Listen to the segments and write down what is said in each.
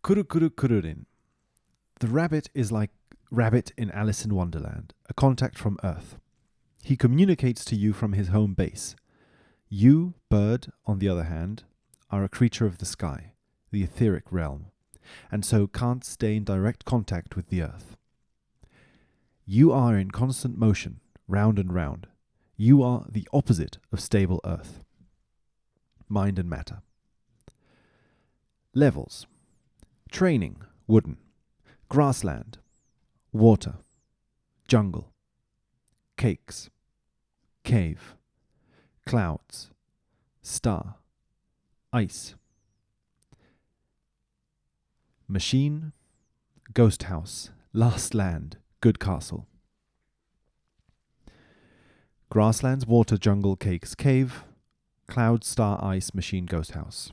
Kurukuru kururin. The rabbit is like Rabbit in Alice in Wonderland, a contact from Earth. He communicates to you from his home base. You, bird, on the other hand, are a creature of the sky, the etheric realm, and so can't stay in direct contact with the Earth. You are in constant motion, round and round. You are the opposite of stable Earth. Mind and matter. Levels. Training, wooden. Grassland. Water. Jungle. Cakes. Cave. Clouds. Star. Ice. Machine. Ghost house. Last land. Good castle. Grasslands, water, jungle, cakes, cave. Cloud, star, ice, machine, ghost house.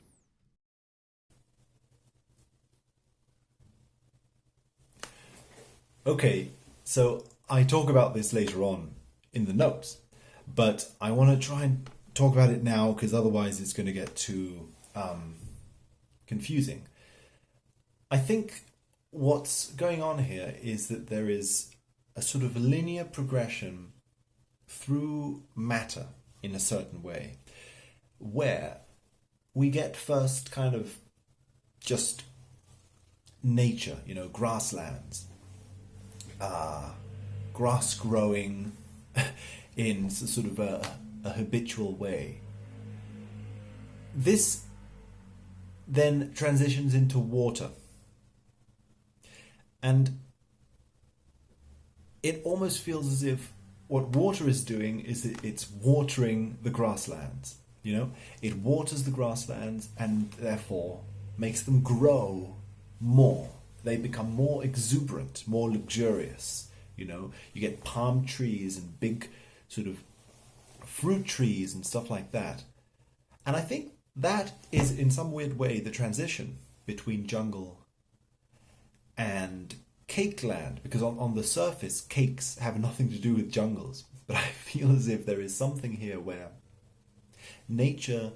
Okay, so I talk about this later on in the notes, but I want to try and talk about it now because otherwise it's going to get too confusing. I think what's going on here is that there is a sort of linear progression through matter in a certain way, where we get first kind of just nature, grasslands, grass growing in sort of a habitual way. This then transitions into water. And it almost feels as if what water is doing is that it's watering the grasslands. It waters the grasslands and therefore makes them grow more. They become more exuberant, more luxurious. You get palm trees and big sort of fruit trees and stuff like that. And I think that is in some weird way the transition between jungle and cake land, because on the surface cakes have nothing to do with jungles, but I feel as if there is something here where nature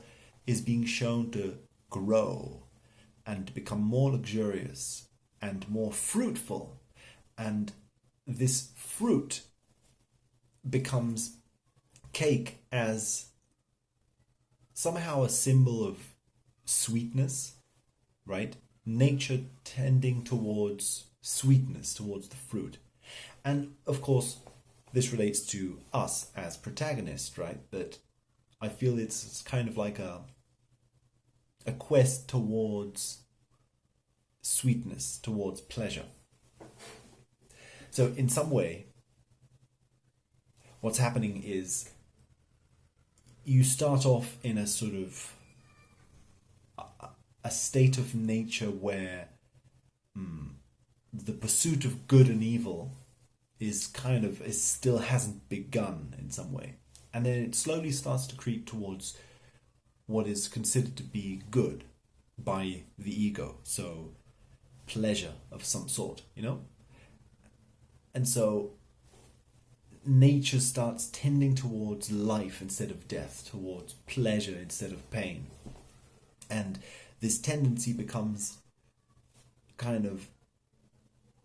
is being shown to grow and become more luxurious and more fruitful, and this fruit becomes cake as somehow a symbol of sweetness, right? Nature tending towards sweetness, towards the fruit. And of course, this relates to us as protagonists, right? That I feel it's kind of like a quest towards sweetness, towards pleasure. So in some way, what's happening is you start off in a sort of a state of nature where the pursuit of good and evil is still hasn't begun in some way. And then it slowly starts to creep towards what is considered to be good by the ego. So pleasure of some sort, And so nature starts tending towards life instead of death, towards pleasure instead of pain. And this tendency becomes kind of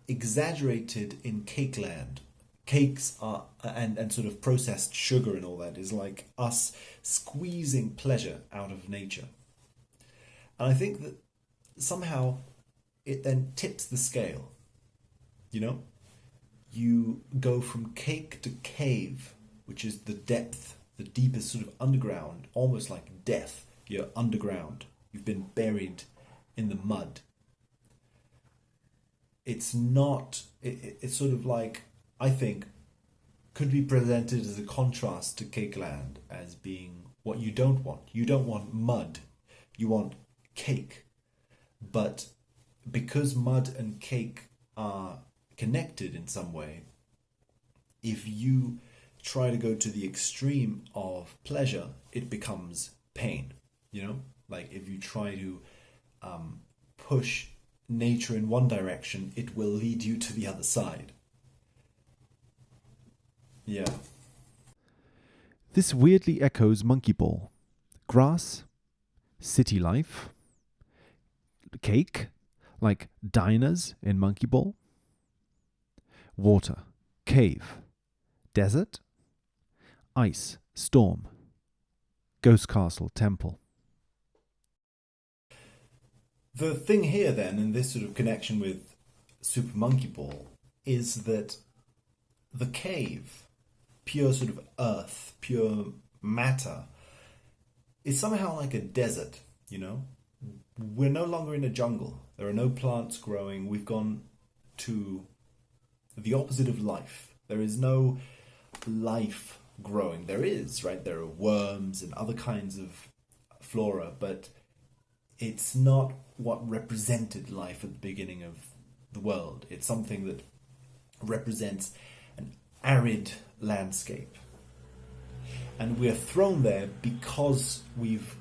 exaggerated in cake land. Cakes are, and sort of processed sugar and all that is like us squeezing pleasure out of nature. And I think that somehow it then tips the scale. You go from cake to cave, which is the depth, the deepest sort of underground, almost like death. You're underground. You've been buried in the mud. It's not, it's sort of like, I think, could be presented as a contrast to cake land as being what you don't want. You don't want mud. You want cake. But because mud and cake are connected in some way, if you try to go to the extreme of pleasure, it becomes pain. Like if you try to push nature in one direction, it will lead you to the other side. Yeah. This weirdly echoes Monkey Ball. Grass, city life, cake, like diners in Monkey Ball. Water, cave. Desert, ice, storm. Ghost castle, temple. The thing here, then, in this sort of connection with Super Monkey Ball, is that the cave, pure sort of earth, pure matter, is somehow like a desert, you know? We're no longer in a jungle. There are no plants growing. We've gone to the opposite of life. There is no life growing. There is, right? There are worms and other kinds of flora, but it's not what represented life at the beginning of the world. It's something that represents an arid landscape. And we're thrown there because we've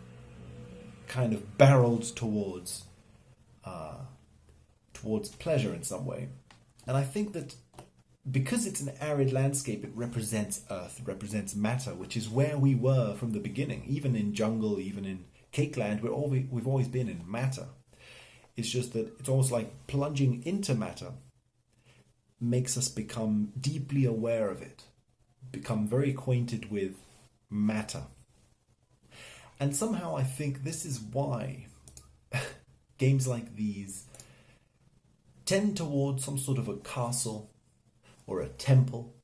kind of barreled towards pleasure in some way. And I think that because it's an arid landscape, it represents earth, it represents matter, which is where we were from the beginning. Even in jungle, even in Cake Land, we've always been in matter. It's just that it's almost like plunging into matter makes us become deeply aware of it, become very acquainted with matter. And somehow I think this is why games like these tend towards some sort of a castle or a temple.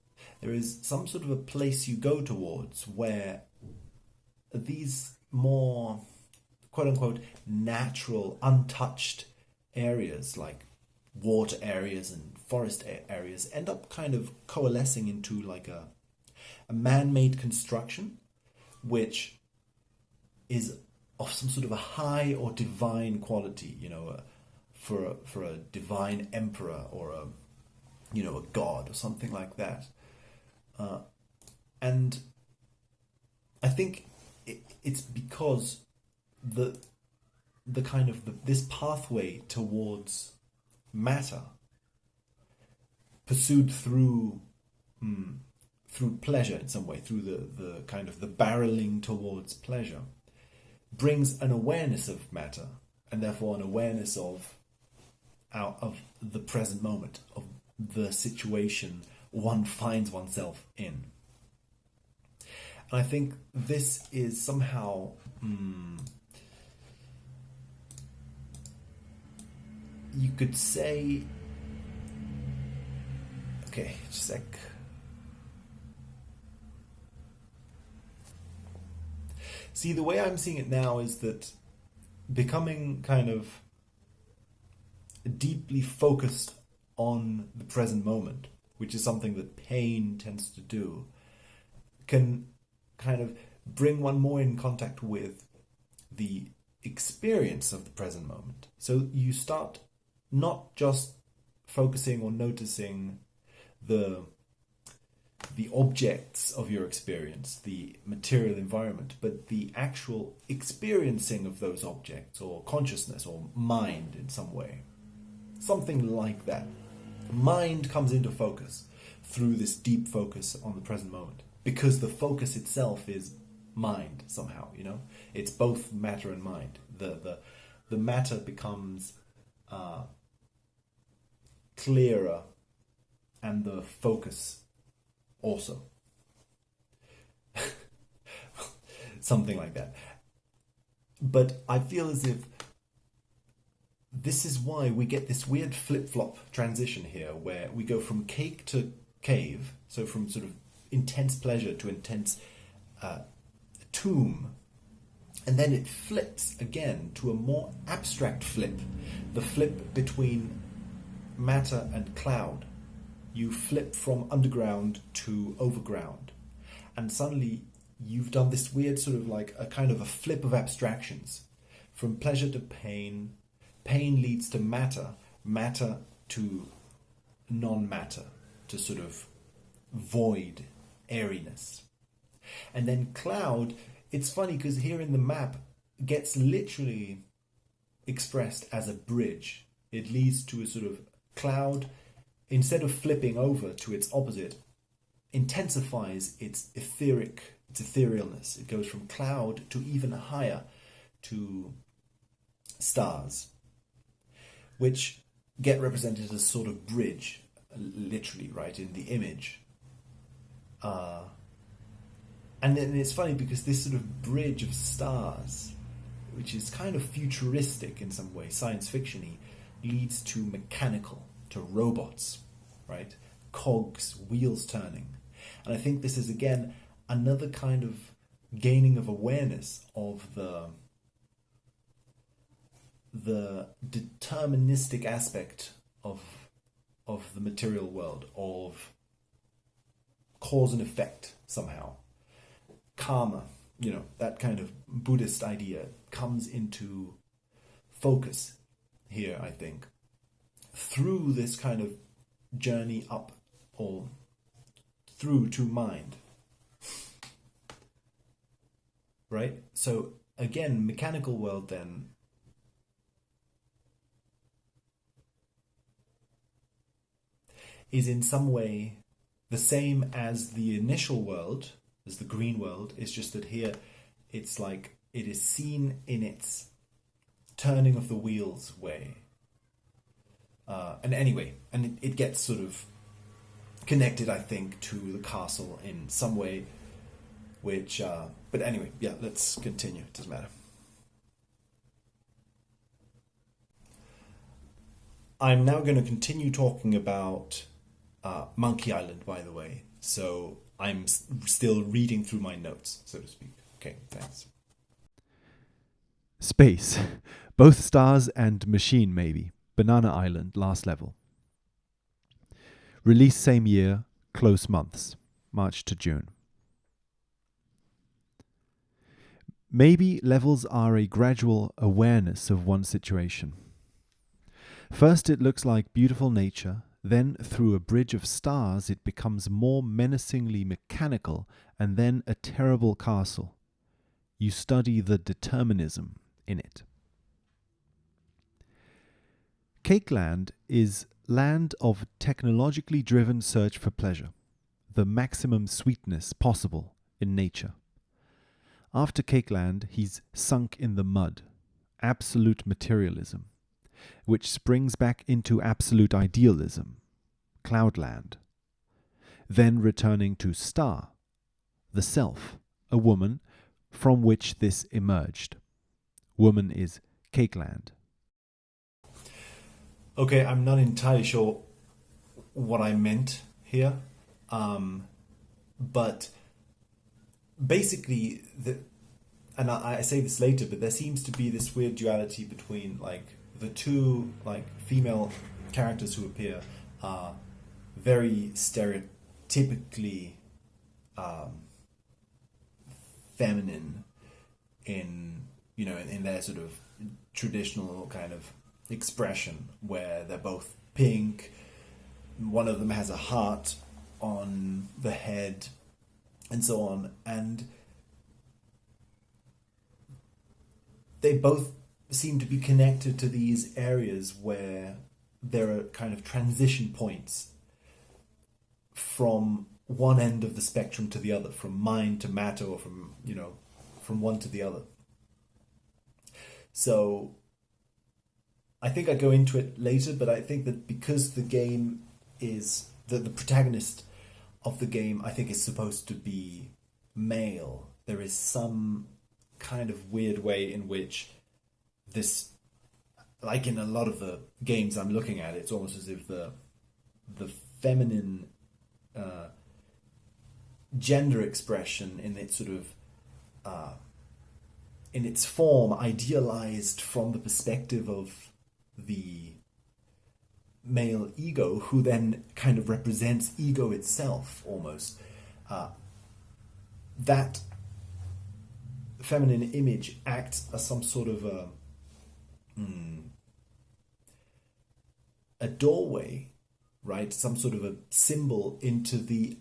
There is some sort of a place you go towards where these more quote-unquote natural, untouched areas like water areas and forest areas end up kind of coalescing into like a man-made construction which is of some sort of a high or divine quality, you know, for a divine emperor or a god or something like that. And I think it's because the kind of this pathway towards matter pursued through pleasure in some way, through the kind of the barreling towards pleasure, brings an awareness of matter and therefore an awareness of the present moment, of the situation one finds oneself in. And I think this is somehow you could say, okay, just a sec. See, the way I'm seeing it now is that becoming kind of deeply focused on the present moment, which is something that pain tends to do, can kind of bring one more in contact with the experience of the present moment. So you start not just focusing or noticing the objects of your experience, the material environment, but the actual experiencing of those objects, or consciousness, or mind in some way. Something like that. Mind comes into focus through this deep focus on the present moment, because the focus itself is mind somehow, you know? It's both matter and mind. The matter becomes clearer, and the focus also. Something like that. But I feel as if this is why we get this weird flip-flop transition here, where we go from cake to cave, so from sort of intense pleasure to intense tomb, and then it flips again to a more abstract flip, the flip between matter and cloud. You flip from underground to overground, and suddenly you've done this weird sort of like a kind of a flip of abstractions, from pleasure to pain. Pain leads to matter, matter to non-matter, to sort of void, airiness. And then cloud, it's funny because here in the map, gets literally expressed as a bridge. It leads to a sort of cloud, instead of flipping over to its opposite, intensifies its etherealness. It goes from cloud to even higher, to stars. which get represented as sort of bridge, literally, right, in the image. And then it's funny because this sort of bridge of stars, which is kind of futuristic in some way, science fiction-y, leads to mechanical, to robots, right? Cogs, wheels turning. And I think this is, again, another kind of gaining of awareness of the deterministic aspect of the material world, of cause and effect somehow. Karma, that kind of Buddhist idea comes into focus here, I think, through this kind of journey up or through to mind. Right? So again, mechanical world then is in some way the same as the initial world, as the green world. It's just that here it's like it is seen in its turning of the wheels way. And anyway, and it gets sort of connected, I think, to the castle in some way, which, but anyway, yeah, let's continue. It doesn't matter. I'm now going to continue talking about Monkey Island, by the way. So I'm still reading through my notes, so to speak. Okay, thanks. Space. Both stars and machine, maybe. Banana Island, last level. Release same year, close months, March to June. Maybe levels are a gradual awareness of one situation. First it looks like beautiful nature, then through a bridge of stars it becomes more menacingly mechanical, and then a terrible castle. You study the determinism in it. Cakeland is land of technologically driven search for pleasure, the maximum sweetness possible in nature. After Cakeland, he's sunk in the mud, absolute materialism, which springs back into absolute idealism, Cloudland. Then returning to Star, the self, a woman, from which this emerged. Woman is Cakeland. Okay, I'm not entirely sure what I meant here, but basically, and I say this later, but there seems to be this weird duality between like the two like female characters who appear are very stereotypically feminine in their sort of traditional kind of expression, where they're both pink. One of them has a heart on the head, and so on, and they both seem to be connected to these areas where there are kind of transition points from one end of the spectrum to the other, from mind to matter, or from one to the other. So I think I go into it later, but I think that because the game is the protagonist of the game, I think, is supposed to be male, there is some kind of weird way in which this, like in a lot of the games I'm looking at, it's almost as if the feminine gender expression in its sort of in its form idealized from the perspective of the male ego, who then kind of represents ego itself almost. That feminine image acts as some sort of a doorway, right? Some sort of a symbol into the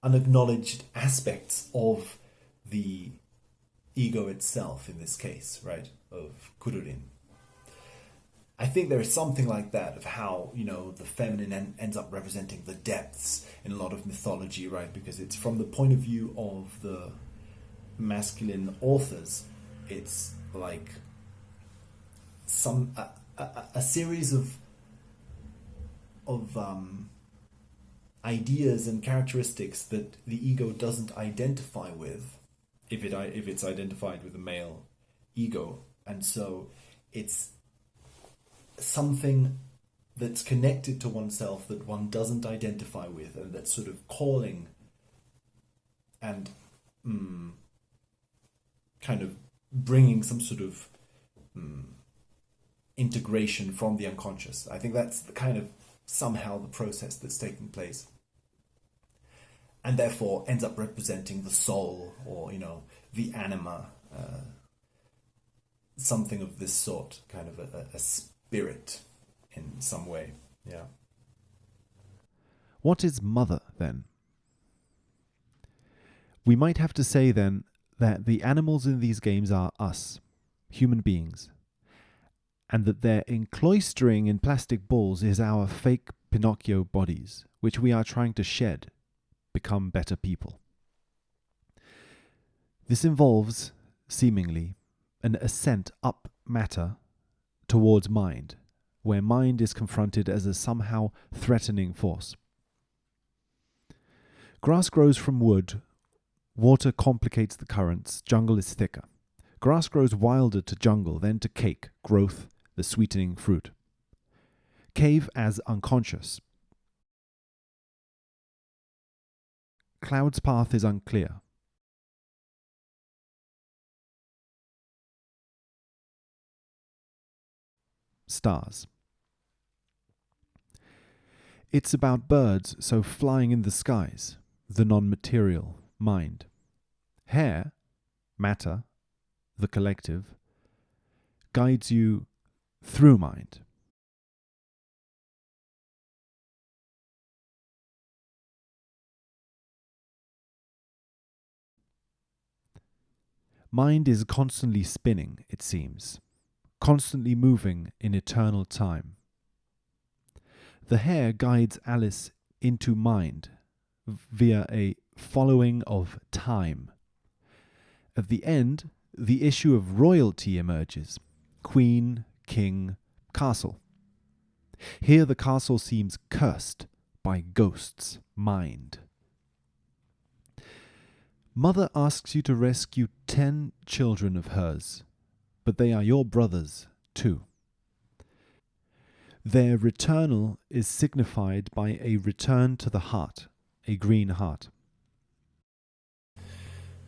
unacknowledged aspects of the ego itself, in this case, right, of Kururin. I think there is something like that of how, the feminine ends up representing the depths in a lot of mythology, right? Because it's from the point of view of the masculine authors, it's like a series of ideas and characteristics that the ego doesn't identify with, if it's identified with a male ego, and so it's something that's connected to oneself that one doesn't identify with, and that's sort of calling and kind of bringing some sort of integration from the unconscious. I think that's the kind of somehow the process that's taking place, and therefore ends up representing the soul, or the anima, something of this sort, kind of a spirit in some way. Yeah. What is mother, then? We might have to say, then, that the animals in these games are us, human beings, and that their encloistering in plastic balls is our fake Pinocchio bodies, which we are trying to shed, become better people. This involves, seemingly, an ascent up matter towards mind, where mind is confronted as a somehow threatening force. Grass grows from wood, water complicates the currents, jungle is thicker. Grass grows wilder to jungle, then to cake, growth, the sweetening fruit. Cave as unconscious. Cloud's path is unclear. Stars. It's about birds, so flying in the skies, the non-material mind. Hair, matter, the collective, guides you through mind. Mind is constantly spinning, it seems, constantly moving in eternal time. The hair guides Alice into mind via a following of time. At the end, the issue of royalty emerges: queen, king, castle. Here the castle seems cursed by ghosts' mind. Mother asks you to rescue 10 children of hers, but they are your brothers too. Their returnal is signified by a return to the heart, a green heart.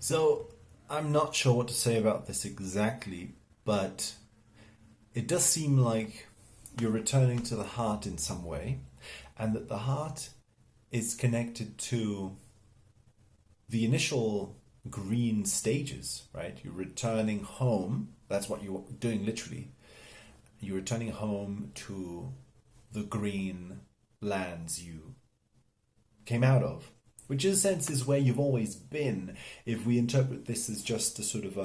So, I'm not sure what to say about this exactly, but it does seem like you're returning to the heart in some way, and that the heart is connected to the initial green stages, right? You're returning home. That's what you're doing literally. You're returning home to the green lands you came out of, which in a sense is where you've always been, if we interpret this as just a sort of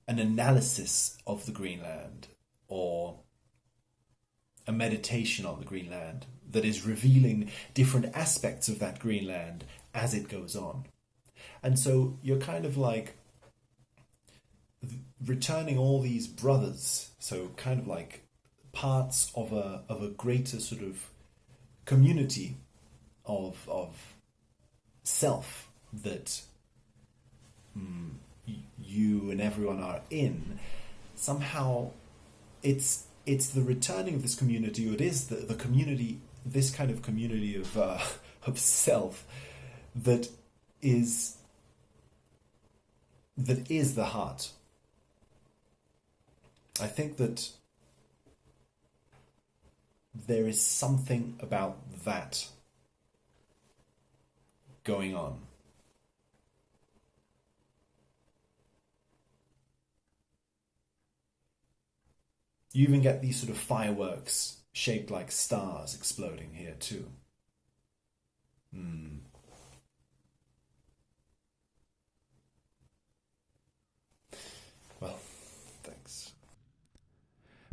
an analysis of the green land, or a meditation on the green land that is revealing different aspects of that green land as it goes on. And so you're kind of like returning all these brothers, so kind of like parts of a greater sort of community of self that you and everyone are in. Somehow it's the returning of this community, or it is the community, this kind of community of self that is the heart. I think that there is something about that going on. You even get these sort of fireworks shaped like stars exploding here too. Well, thanks.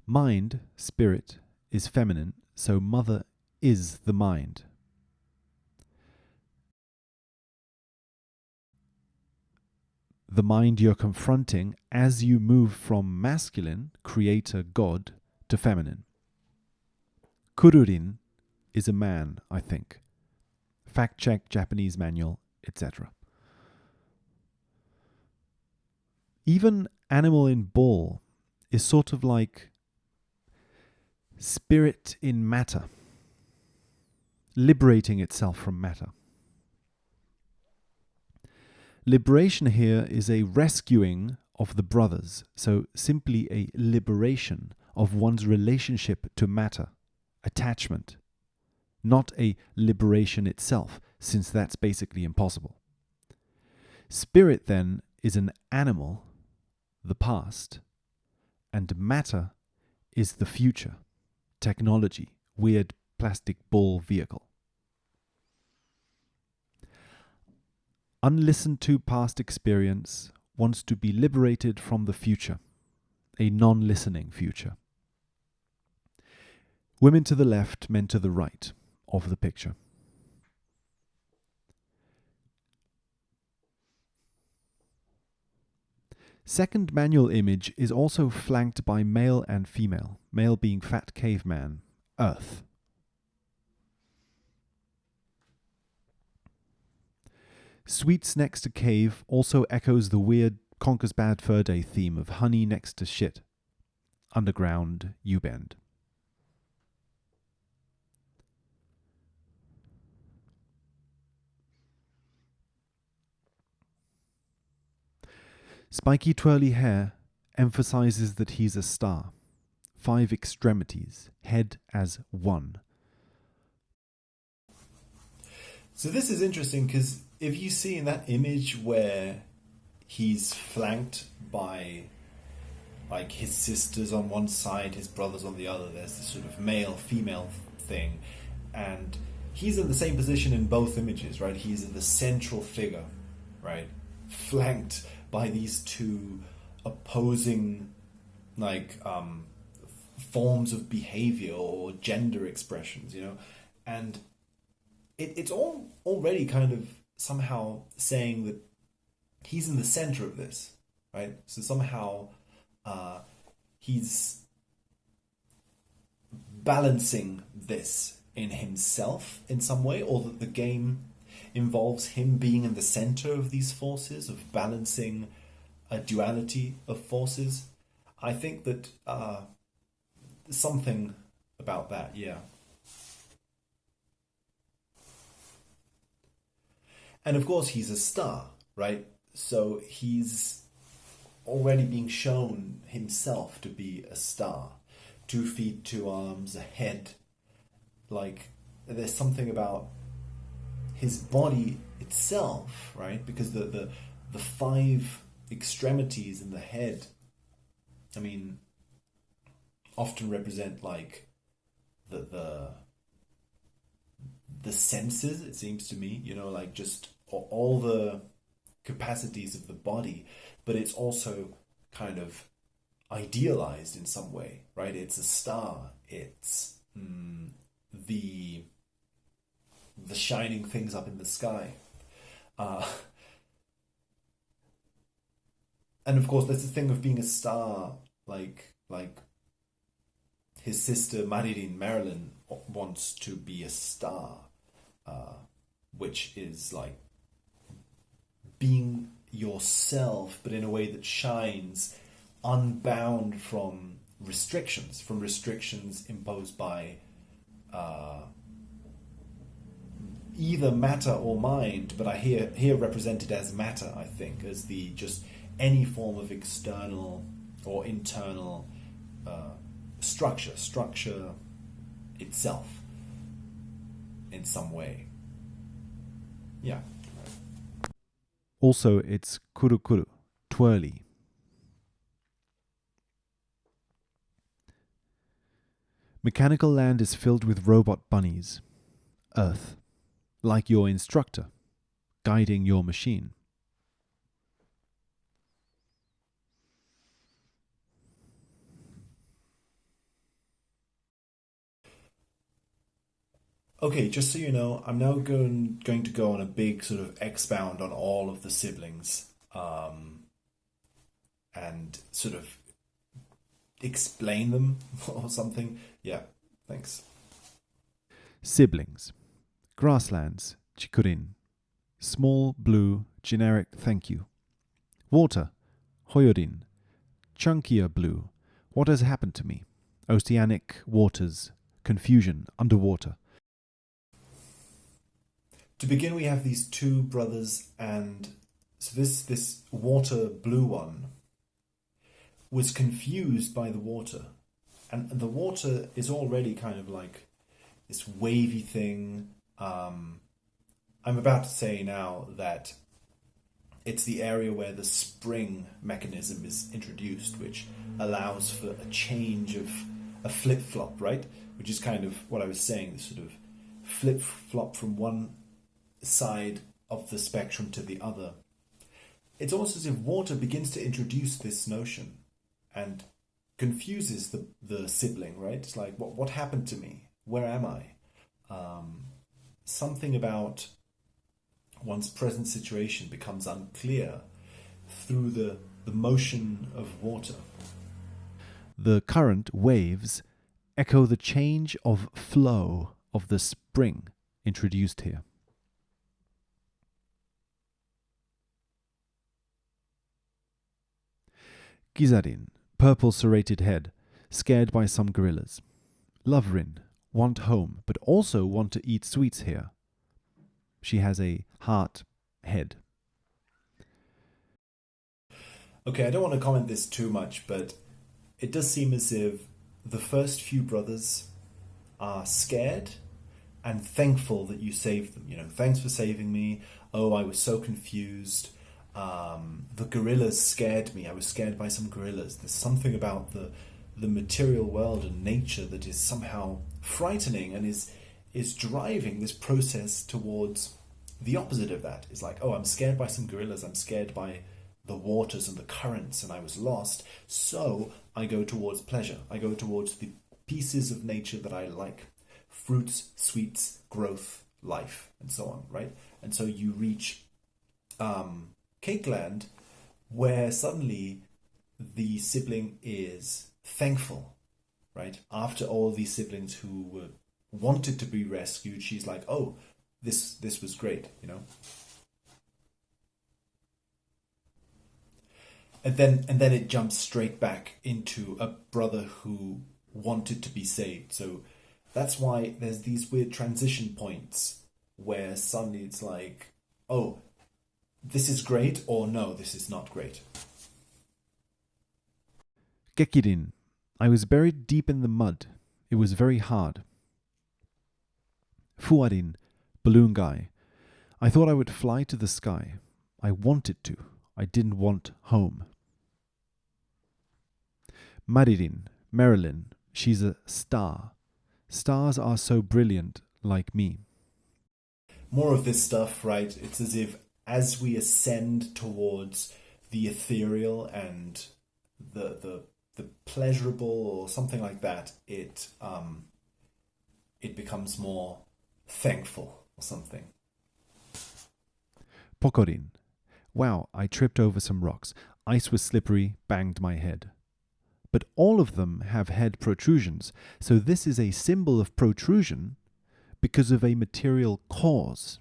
Mind, spirit, is feminine, so mother is the mind. the mind you're confronting as you move from masculine, creator, god, to feminine. Kururin is a man, I think. Fact check, Japanese manual, etc. Even animal in ball is sort of like spirit in matter, liberating itself from matter. Liberation here is a rescuing of the brothers, so simply a liberation of one's relationship to matter, attachment, not a liberation itself, since that's basically impossible. Spirit, then, is an animal, the past, and matter is the future, technology, weird plastic ball vehicle. Unlistened to past experience wants to be liberated from the future, a non-listening future. Women to the left, men to the right of the picture. Second manual image is also flanked by male and female, male being fat caveman, Earth. Sweets next to cave also echoes the weird Conker's Bad Fur Day theme of honey next to shit. Underground, U-Bend. Spiky twirly hair emphasizes that he's a star. 5 extremities, head as one. So this is interesting because if you see in that image where he's flanked by like his sisters on one side, his brothers on the other, there's this sort of male-female thing, and he's in the same position in both images, right? He's the central figure, right? Flanked by these two opposing forms of behavior or gender expressions, you know, and it's all already kind of somehow saying that he's in the center of this, right? So somehow he's balancing this in himself in some way, or that the game involves him being in the center of these forces, of balancing a duality of forces. I think that something about that, yeah. And of course, he's a star, right? So he's already being shown himself to be a star. 2 feet, 2 arms, a head. Like, there's something about his body itself, right? Because the 5 extremities in the head, I mean, often represent like the senses, it seems to me, you know, like just all the capacities of the body, but it's also kind of idealized in some way, right? It's a star, it's the shining things up in the sky, and of course there's the thing of being a star, like his sister Marilyn wants to be a star, which is like being yourself, but in a way that shines, unbound from restrictions imposed by either matter or mind, but I here represented as matter, I think, as the just any form of external or internal structure itself in some way. Yeah. Also, it's kurukuru, twirly. Mechanical land is filled with robot bunnies. Earth, like your instructor, guiding your machine. Okay, just so you know, I'm now going to go on a big sort of expound on all of the siblings and sort of explain them or something. Yeah, thanks. Siblings. Grasslands, chikurin. Small, blue, generic thank you. Water, hoyorin. Chunkier blue. What has happened to me? Oceanic waters. Confusion, underwater. To begin, we have these two brothers, and so this water blue one was confused by the water, and the water is already kind of like this wavy thing. I'm about to say now that it's the area where the spring mechanism is introduced, which allows for a change of a flip-flop, right? Which is kind of what I was saying, this sort of flip-flop from one side of the spectrum to the other. It's almost as if water begins to introduce this notion and confuses the sibling, right? It's like, what happened to me? Where am I? Something about one's present situation becomes unclear through the motion of water. The current waves echo the change of flow of the spring introduced here. Gizarin, purple serrated head, scared by some gorillas. Loverin, want home, but also want to eat sweets here. She has a heart head. Okay, I don't want to comment this too much, but it does seem as if the first few brothers are scared and thankful that you saved them. You know, thanks for saving me. Oh, I was so confused. The gorillas scared me. I was scared by some gorillas. There's something about the material world and nature that is somehow frightening and is driving this process towards the opposite of that. It's like, oh, I'm scared by some gorillas. I'm scared by the waters and the currents, and I was lost. So I go towards pleasure. I go towards the pieces of nature that I like. Fruits, sweets, growth, life, and so on, right? And so you reach Cakeland, where suddenly the sibling is thankful, right? After all these siblings who wanted to be rescued, she's like, oh, this was great, you know? And then it jumps straight back into a brother who wanted to be saved. So that's why there's these weird transition points where suddenly it's like, oh, this is great, or no, this is not great. Gekirin, I was buried deep in the mud. It was very hard. Fuarin, balloon guy. I thought I would fly to the sky. I wanted to. I didn't want home. Maririn, Marilyn. She's a star. Stars are so brilliant, like me. More of this stuff, right? It's as if as we ascend towards the ethereal and the pleasurable or something like that, it becomes more thankful or something. Pokorin. Wow, I tripped over some rocks. Ice was slippery, banged my head. But all of them have head protrusions, so this is a symbol of protrusion because of a material cause.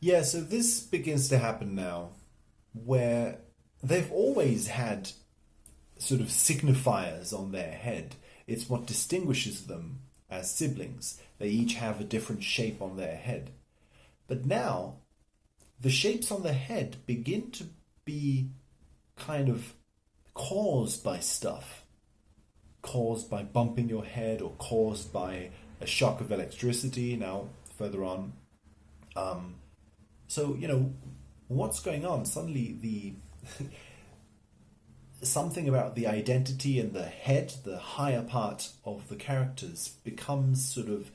Yeah, so this begins to happen now, where they've always had sort of signifiers on their head. It's what distinguishes them as siblings. They each have a different shape on their head. But now, the shapes on the head begin to be kind of caused by stuff. Caused by bumping your head or caused by a shock of electricity, now further on. So, you know, what's going on? Suddenly the something about the identity and the head, the higher part of the characters, becomes sort of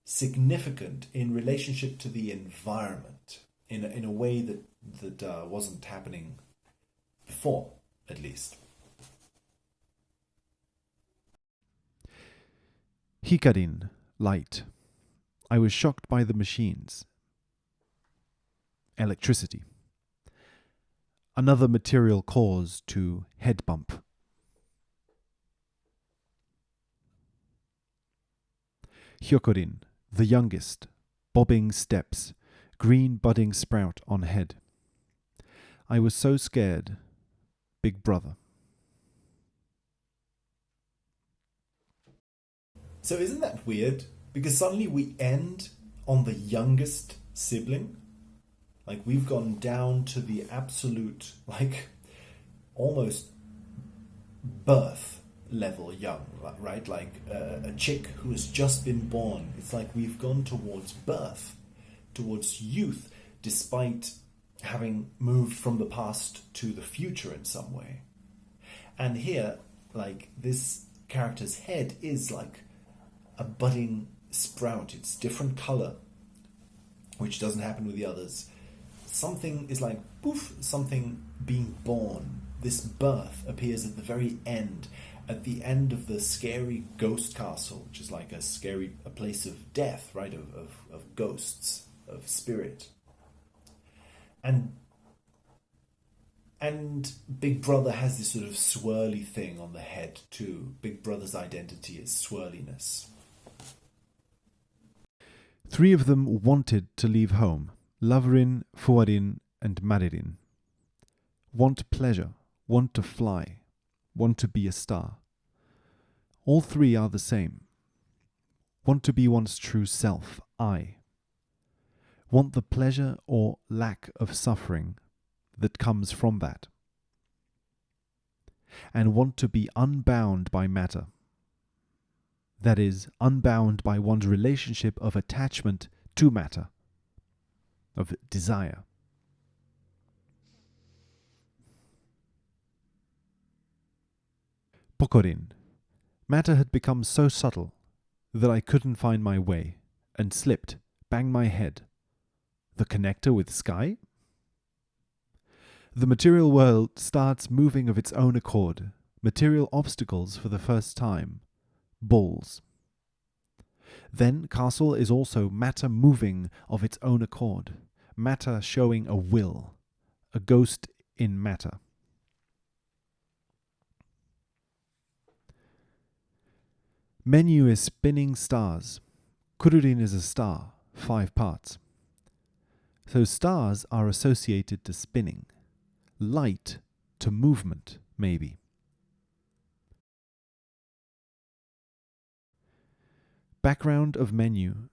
significant in relationship to the environment in a way that wasn't happening before, at least. Hikarin, light. I was shocked by the machines. Electricity. Another material cause to head bump. Hyokorin, the youngest, bobbing steps, green budding sprout on head. I was so scared. Big brother. So isn't that weird? Because suddenly we end on the youngest sibling. Like we've gone down to the absolute, like almost birth level young, right? Like a chick who has just been born. It's like we've gone towards birth, towards youth, despite having moved from the past to the future in some way. And here, like this character's head is like a budding sprout. It's different color, which doesn't happen with the others. Something is like poof, something being born. This birth appears at the very end, at the end of the scary ghost castle, which is like a place of death, right? Of ghosts, of spirit. And Big Brother has this sort of swirly thing on the head too. Big Brother's identity is swirliness. 3 of them wanted to leave home. Loverin, Fuarin, and Maririn. Want pleasure, want to fly, want to be a star. All 3 are the same. Want to be one's true self, I. Want the pleasure or lack of suffering that comes from that. And want to be unbound by matter. That is, unbound by one's relationship of attachment to matter, of desire. Pokorin. Matter had become so subtle that I couldn't find my way and slipped, banged my head. The connector with sky? The material world starts moving of its own accord. Material obstacles for the first time. Balls. Then castle is also matter moving of its own accord. Matter showing a will. A ghost in matter. Menu is spinning stars. Kururin is a star, 5 parts. So stars are associated to spinning. Light to movement, maybe. Background of menu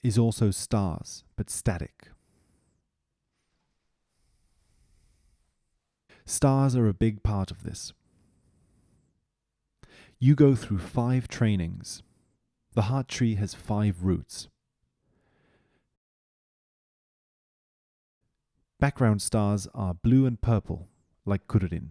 is also stars, but static. Stars are a big part of this. You go through 5 trainings. The heart tree has 5 roots. Background stars are blue and purple, like Kururin.